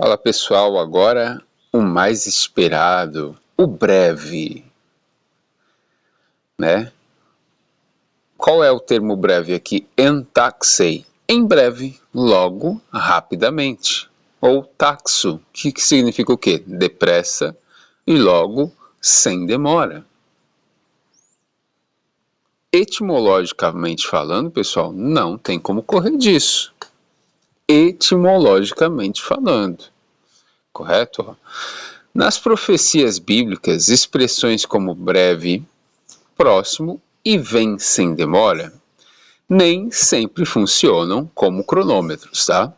Fala pessoal, agora o mais esperado, o breve, né? Qual é o termo breve aqui? Entaxei, em breve, logo, rapidamente. Ou taxo, que significa o quê? Depressa e logo, sem demora. Etimologicamente falando, pessoal, não tem como correr disso. Etimologicamente falando, correto? Nas profecias bíblicas, expressões como breve, próximo e vem sem demora nem sempre funcionam como cronômetros, tá?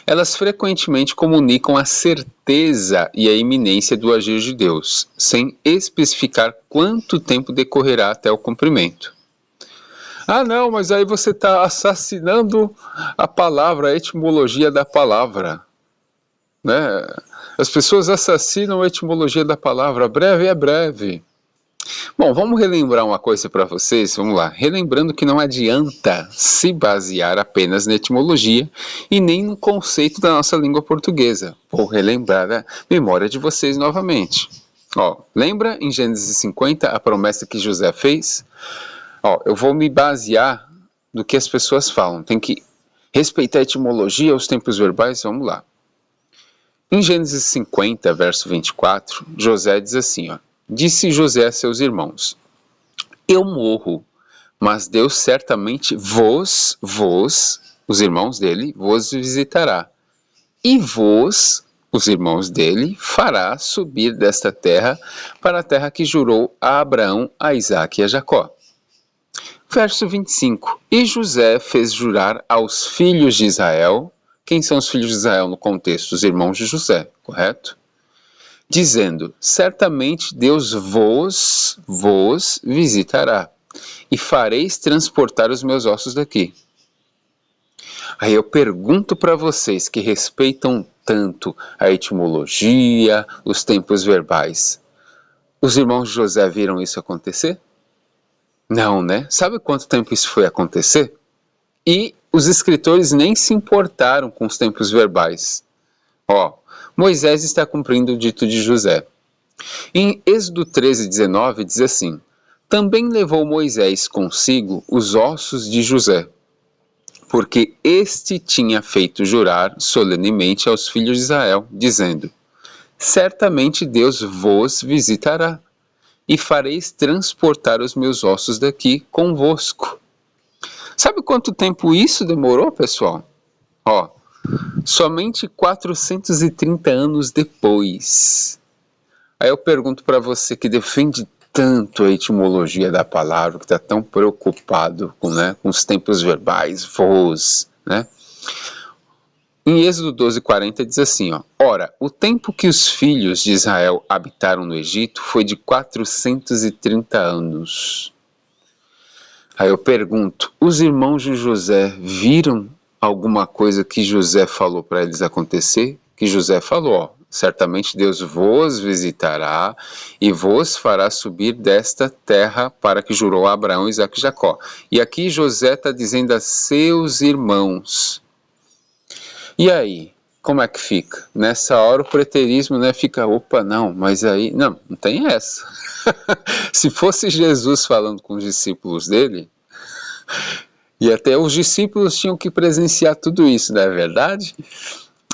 Elas frequentemente comunicam a certeza e a iminência do agir de Deus, sem especificar quanto tempo decorrerá até o cumprimento. Ah, não, mas aí você está assassinando a palavra, a etimologia da palavra, né? As pessoas assassinam a etimologia da palavra, breve é breve. Bom, vamos relembrar uma coisa para vocês, vamos lá. Relembrando que não adianta se basear apenas na etimologia e nem no conceito da nossa língua portuguesa. Vou relembrar a memória de vocês novamente. Ó, lembra em Gênesis 50 a promessa que José fez? Ó, eu vou me basear no que as pessoas falam. Tem que respeitar a etimologia, os tempos verbais, vamos lá. Em Gênesis 50, verso 24, José diz assim, ó. Disse José a seus irmãos, eu morro, mas Deus certamente os irmãos dele, vos visitará. E vos, os irmãos dele, fará subir desta terra para a terra que jurou a Abraão, a Isaque e a Jacó. Verso 25. E José fez jurar aos filhos de Israel. Quem são os filhos de Israel no contexto? Os irmãos de José, correto? Dizendo, certamente Deus vos visitará, e fareis transportar os meus ossos daqui. Aí eu pergunto para vocês que respeitam tanto a etimologia, os tempos verbais, os irmãos de José viram isso acontecer? Não, né? Sabe quanto tempo isso foi acontecer? E os escritores nem se importaram com os tempos verbais. Ó, Moisés está cumprindo o dito de José. Em Êxodo 13:19 diz assim, também levou Moisés consigo os ossos de José, porque este tinha feito jurar solenemente aos filhos de Israel, dizendo, certamente Deus vos visitará, e fareis transportar os meus ossos daqui convosco. Sabe quanto tempo isso demorou, pessoal? Ó, somente 430 anos depois. Aí eu pergunto para você que defende tanto a etimologia da palavra, que está tão preocupado com os tempos verbais, vos, né? Em Êxodo 12:40 diz assim, ó, ora, o tempo que os filhos de Israel habitaram no Egito foi de 430 anos. Aí eu pergunto, os irmãos de José viram alguma coisa que José falou para eles acontecer? Que José falou, ó, certamente Deus vos visitará e vos fará subir desta terra para que jurou a Abraão, Isaque e Jacó. E aqui José está dizendo a seus irmãos. E aí, como é que fica? Nessa hora o preterismo, né, fica, opa, não, mas aí, não tem essa. Se fosse Jesus falando com os discípulos dele, e até os discípulos tinham que presenciar tudo isso, não é verdade?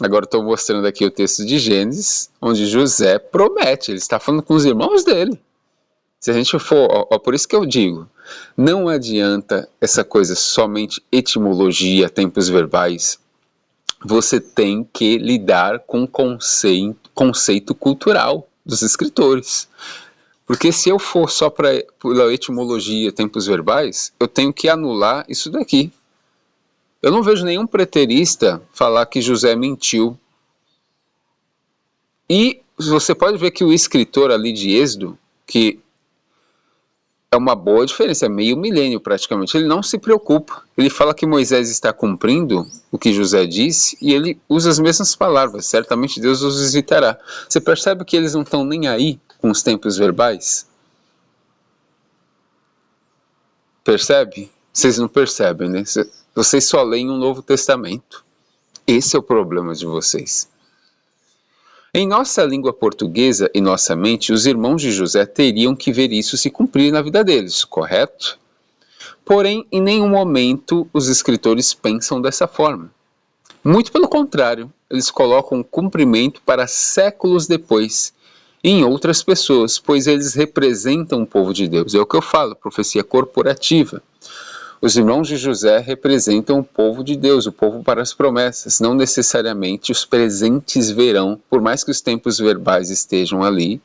Agora estou mostrando aqui o texto de Gênesis, onde José promete, ele está falando com os irmãos dele. Se a gente for, ó, por isso que eu digo, não adianta essa coisa somente etimologia, tempos verbais. Você tem que lidar com o conceito cultural dos escritores. Porque se eu for só pela etimologia, tempos verbais, eu tenho que anular isso daqui. Eu não vejo nenhum preterista falar que José mentiu. E você pode ver que o escritor ali de Êxodo, que é uma boa diferença, é meio milênio praticamente, ele não se preocupa. Ele fala que Moisés está cumprindo o que José disse e ele usa as mesmas palavras, certamente Deus os visitará. Você percebe que eles não estão nem aí com os tempos verbais? Percebe? Vocês não percebem, né? Vocês só leem o Novo Testamento. Esse é o problema de vocês. Em nossa língua portuguesa e nossa mente, os irmãos de José teriam que ver isso se cumprir na vida deles, correto? Porém, em nenhum momento os escritores pensam dessa forma. Muito pelo contrário, eles colocam o cumprimento para séculos depois, em outras pessoas, pois eles representam o povo de Deus. É o que eu falo, profecia corporativa. Os irmãos de José representam o povo de Deus, o povo para as promessas. Não necessariamente os presentes verão, por mais que os tempos verbais estejam ali,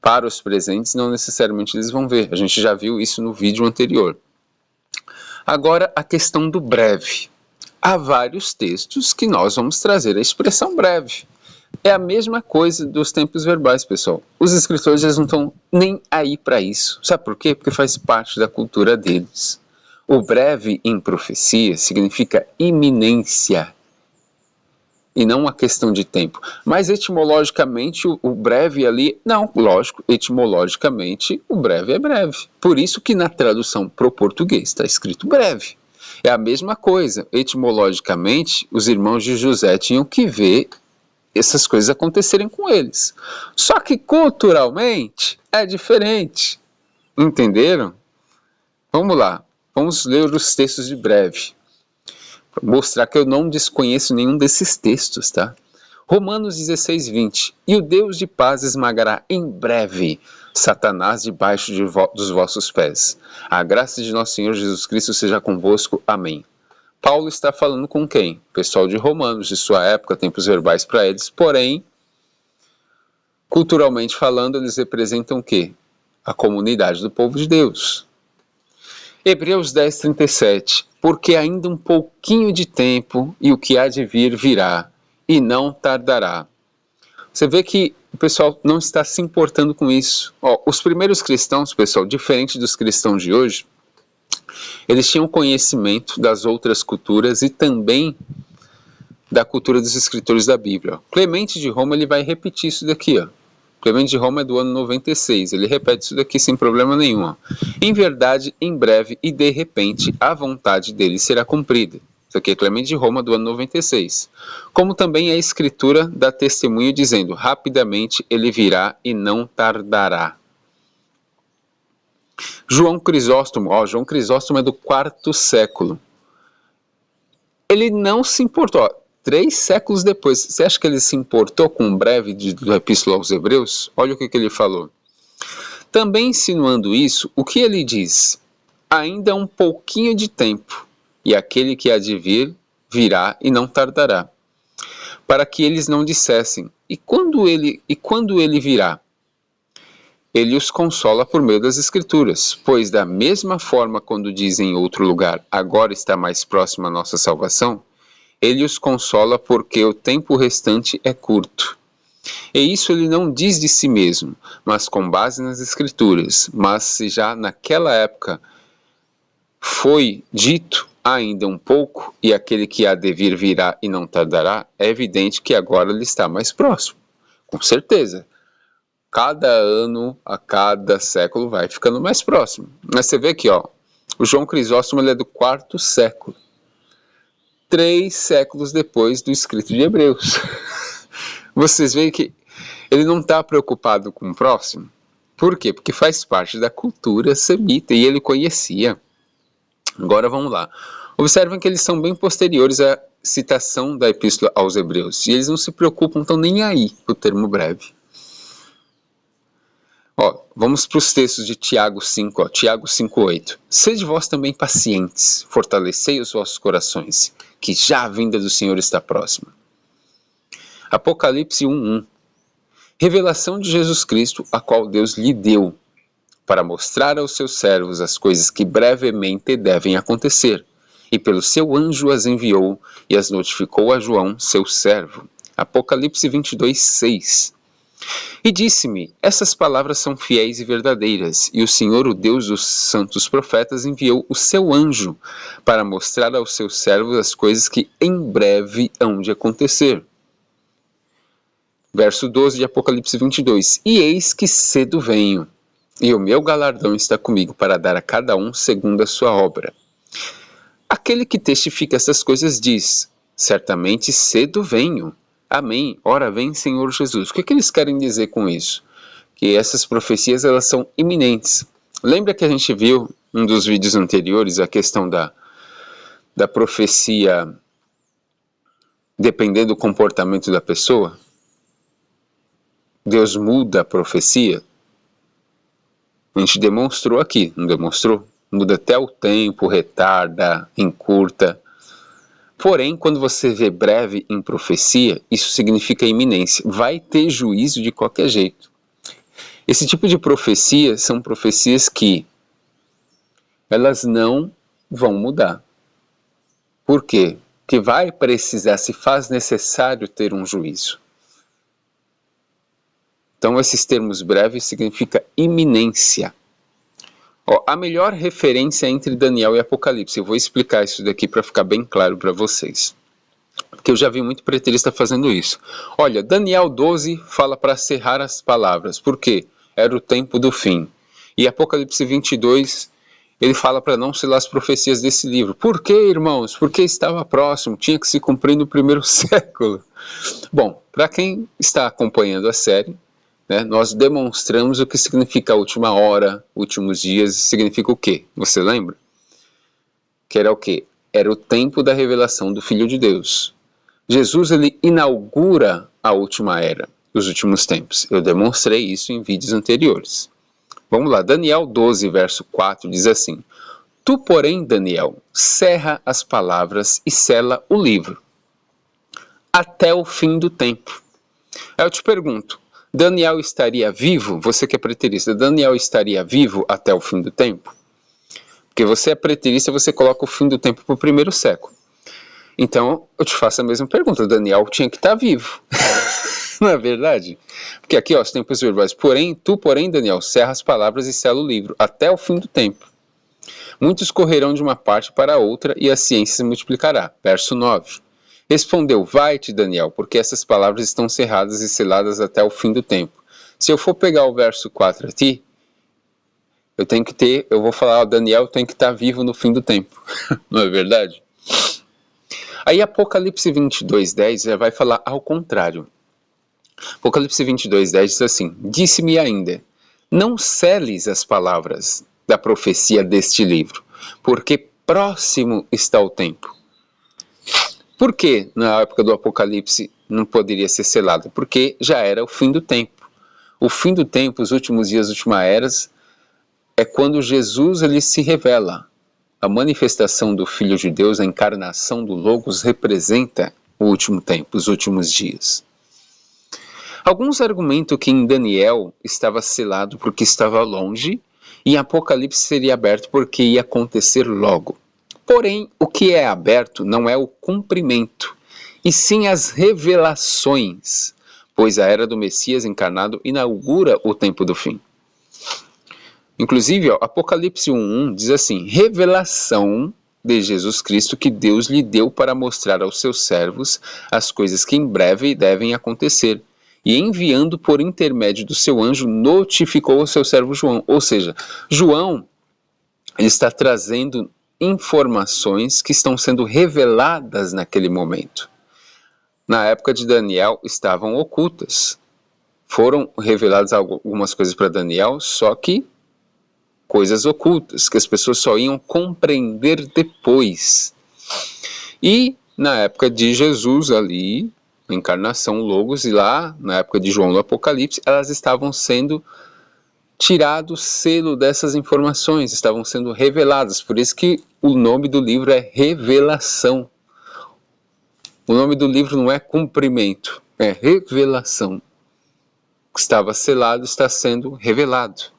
para os presentes não necessariamente eles vão ver. A gente já viu isso no vídeo anterior. Agora, a questão do breve. Há vários textos que nós vamos trazer a expressão breve. É a mesma coisa dos tempos verbais, pessoal. Os escritores eles não estão nem aí para isso. Sabe por quê? Porque faz parte da cultura deles. O breve em profecia significa iminência e não uma questão de tempo. Mas etimologicamente o breve ali, não, lógico, etimologicamente o breve é breve. Por isso que na tradução para o português está escrito breve. É a mesma coisa. Etimologicamente, os irmãos de José tinham que ver essas coisas acontecerem com eles. Só que culturalmente é diferente. Entenderam? Vamos lá. Vamos ler os textos de breve. Para mostrar que eu não desconheço nenhum desses textos, tá? Romanos 16, 20. E o Deus de paz esmagará em breve Satanás debaixo dos vossos pés. A graça de nosso Senhor Jesus Cristo seja convosco. Amém. Paulo está falando com quem? O pessoal de Romanos, de sua época, tempos verbais para eles. Porém, culturalmente falando, eles representam o quê? A comunidade do povo de Deus. Hebreus 10, 37. Porque ainda um pouquinho de tempo e o que há de vir virá, e não tardará. Você vê que o pessoal não está se importando com isso. Os primeiros cristãos, pessoal, diferente dos cristãos de hoje, eles tinham conhecimento das outras culturas e também da cultura dos escritores da Bíblia. Clemente de Roma ele vai repetir isso daqui, ó. Clemente de Roma é do ano 96, ele repete isso daqui sem problema nenhum. Ó. Em verdade, em breve e de repente, a vontade dele será cumprida. Isso aqui é Clemente de Roma do ano 96. Como também a escritura dá testemunho dizendo, rapidamente ele virá e não tardará. João Crisóstomo, João Crisóstomo é do 4º século. Ele não se importou. 3 séculos depois, você acha que ele se importou com o breve do Epístola aos Hebreus? Olha o que ele falou. Também insinuando isso, o que ele diz? Ainda um pouquinho de tempo, e aquele que há de vir, virá e não tardará. Para que eles não dissessem, e quando ele virá? Ele os consola por meio das Escrituras, pois da mesma forma quando dizem em outro lugar, agora está mais próxima a nossa salvação, ele os consola porque o tempo restante é curto. E isso ele não diz de si mesmo, mas com base nas Escrituras. Mas se já naquela época foi dito ainda um pouco, e aquele que há de vir virá e não tardará, é evidente que agora ele está mais próximo. Com certeza. Cada ano, a cada século, vai ficando mais próximo. Mas você vê aqui, o João Crisóstomo ele é do 4º século. 3 séculos depois do escrito de Hebreus. Vocês veem que ele não está preocupado com o próximo. Por quê? Porque faz parte da cultura semita e ele conhecia. Agora vamos lá. Observem que eles são bem posteriores à citação da Epístola aos Hebreus. E eles não se preocupam, estão nem aí com o termo breve. Vamos para os textos de Tiago 5, Tiago 5,8. Sede vós também pacientes, fortalecei os vossos corações, que já a vinda do Senhor está próxima. Apocalipse 1:1. Revelação de Jesus Cristo, a qual Deus lhe deu, para mostrar aos seus servos as coisas que brevemente devem acontecer, e pelo seu anjo as enviou e as notificou a João, seu servo. Apocalipse 22:6. E disse-me, essas palavras são fiéis e verdadeiras, e o Senhor, o Deus dos santos profetas, enviou o seu anjo para mostrar aos seus servos as coisas que em breve hão de acontecer. Verso 12 de Apocalipse 22. E eis que cedo venho, e o meu galardão está comigo para dar a cada um segundo a sua obra. Aquele que testifica essas coisas diz, Certamente cedo venho. Amém. Ora vem, Senhor Jesus. O que eles querem dizer com isso? Que essas profecias, elas são iminentes. Lembra que a gente viu em um dos vídeos anteriores a questão da profecia depender do comportamento da pessoa? Deus muda a profecia? A gente demonstrou aqui, não demonstrou? Muda até o tempo, retarda, encurta. Porém, quando você vê breve em profecia, isso significa iminência. Vai ter juízo de qualquer jeito. Esse tipo de profecia são profecias que elas não vão mudar. Por quê? Porque vai precisar, se faz necessário ter um juízo. Então, esses termos breves significa iminência. A melhor referência entre Daniel e Apocalipse. Eu vou explicar isso daqui para ficar bem claro para vocês. Porque eu já vi muito preterista fazendo isso. Olha, Daniel 12 fala para cerrar as palavras. Por quê? Era o tempo do fim. E Apocalipse 22, ele fala para não selar as profecias desse livro. Por quê, irmãos? Porque estava próximo, tinha que se cumprir no primeiro século. Bom, para quem está acompanhando a série, nós demonstramos o que significa a última hora, últimos dias, significa o quê? Você lembra? Que era o quê? Era o tempo da revelação do Filho de Deus. Jesus, ele inaugura a última era, os últimos tempos. Eu demonstrei isso em vídeos anteriores. Vamos lá, Daniel 12, verso 4, diz assim: Tu, porém, Daniel, cerra as palavras e sela o livro, até o fim do tempo. Aí eu te pergunto, Daniel estaria vivo? Você que é preterista, Daniel estaria vivo até o fim do tempo? Porque você é preterista, você coloca o fim do tempo para o primeiro século. Então, eu te faço a mesma pergunta, Daniel tinha que estar vivo. Não é verdade? Porque aqui, os tempos verbais, porém, Daniel, cerra as palavras e sela o livro, até o fim do tempo. Muitos correrão de uma parte para outra e a ciência se multiplicará. Verso 9. Respondeu, vai-te, Daniel, porque essas palavras estão cerradas e seladas até o fim do tempo. Se eu for pegar o verso 4 aqui, eu vou falar, Daniel tem que estar vivo no fim do tempo. Não é verdade? Aí Apocalipse 22:10 já vai falar ao contrário. Apocalipse 22:10 diz assim, disse-me ainda, não seles as palavras da profecia deste livro, porque próximo está o tempo. Por que na época do Apocalipse não poderia ser selado? Porque já era o fim do tempo. O fim do tempo, os últimos dias, as últimas eras, é quando Jesus ele se revela. A manifestação do Filho de Deus, a encarnação do Logos, representa o último tempo, os últimos dias. Alguns argumentam que em Daniel estava selado porque estava longe, e em Apocalipse seria aberto porque ia acontecer logo. Porém, o que é aberto não é o cumprimento, e sim as revelações, pois a era do Messias encarnado inaugura o tempo do fim. Inclusive, Apocalipse 1:1 diz assim, revelação de Jesus Cristo que Deus lhe deu para mostrar aos seus servos as coisas que em breve devem acontecer. E enviando por intermédio do seu anjo, notificou ao seu servo João. Ou seja, João ele está trazendo informações que estão sendo reveladas naquele momento. Na época de Daniel estavam ocultas. Foram reveladas algumas coisas para Daniel, só que coisas ocultas, que as pessoas só iam compreender depois. E na época de Jesus ali, a encarnação Logos, e lá na época de João do Apocalipse, elas estavam sendo tirado o selo dessas informações, estavam sendo reveladas. Por isso que o nome do livro é Revelação. O nome do livro não é cumprimento, é revelação. O que estava selado está sendo revelado.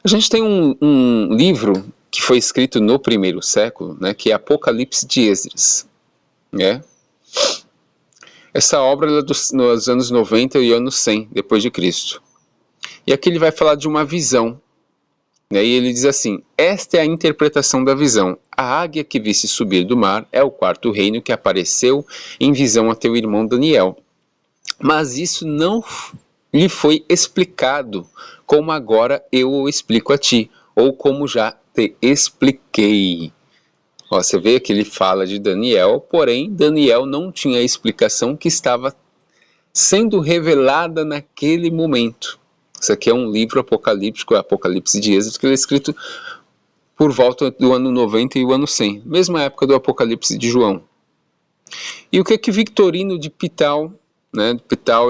A gente tem um livro que foi escrito no primeiro século, que é Apocalipse de Esdras. Essa obra é dos anos 90 e anos 100 depois de Cristo. E aqui ele vai falar de uma visão. E ele diz assim, esta é a interpretação da visão. A águia que viste subir do mar é o quarto reino que apareceu em visão a teu irmão Daniel. Mas isso não lhe foi explicado, como agora eu o explico a ti, ou como já te expliquei. Ó, você vê que ele fala de Daniel, porém Daniel não tinha a explicação que estava sendo revelada naquele momento. Isso aqui é um livro apocalíptico, é Apocalipse de Êxodo, que ele é escrito por volta do ano 90 e o ano 100, mesma época do Apocalipse de João. E o que Victorino de Pital,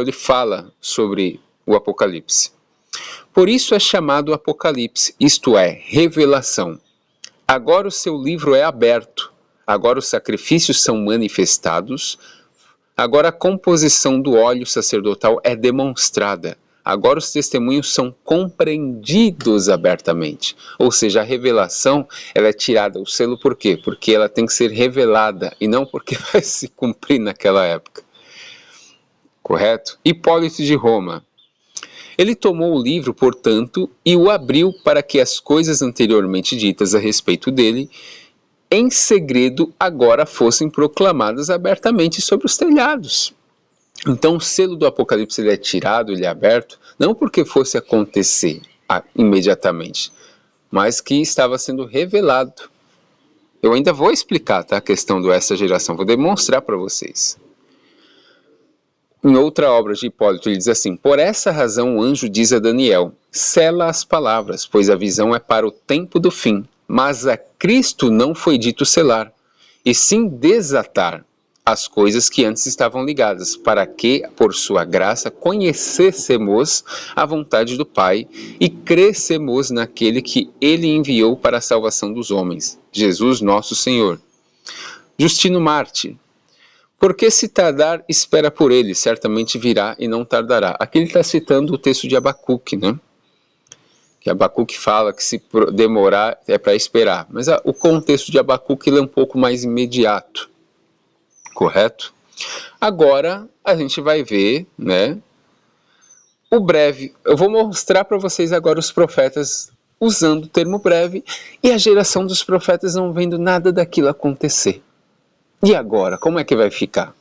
ele fala sobre o Apocalipse? Por isso é chamado Apocalipse, isto é, revelação. Agora o seu livro é aberto, agora os sacrifícios são manifestados, agora a composição do óleo sacerdotal é demonstrada, agora os testemunhos são compreendidos abertamente. Ou seja, a revelação ela é tirada, o selo por quê? Porque ela tem que ser revelada e não porque vai se cumprir naquela época. Correto? Hipólito de Roma. Ele tomou o livro, portanto, e o abriu para que as coisas anteriormente ditas a respeito dele, em segredo, agora fossem proclamadas abertamente sobre os telhados. Então o selo do Apocalipse ele é tirado, ele é aberto, não porque fosse acontecer imediatamente, mas que estava sendo revelado. Eu ainda vou explicar, tá, a questão dessa geração, vou demonstrar para vocês. Em outra obra de Hipólito, ele diz assim: por essa razão o anjo diz a Daniel, sela as palavras, pois a visão é para o tempo do fim, mas a Cristo não foi dito selar, e sim desatar as coisas que antes estavam ligadas, para que, por sua graça, conhecêssemos a vontade do Pai e crescemos naquele que ele enviou para a salvação dos homens, Jesus nosso Senhor. Justino Marte. Porque se tardar, espera por ele, certamente virá e não tardará. Aqui ele está citando o texto de Abacuque, né? Que Abacuque fala que se demorar é para esperar. Mas o contexto de Abacuque ele é um pouco mais imediato, correto? Agora a gente vai ver, né? O breve. Eu vou mostrar para vocês agora os profetas usando o termo breve e a geração dos profetas não vendo nada daquilo acontecer. E agora, como é que vai ficar?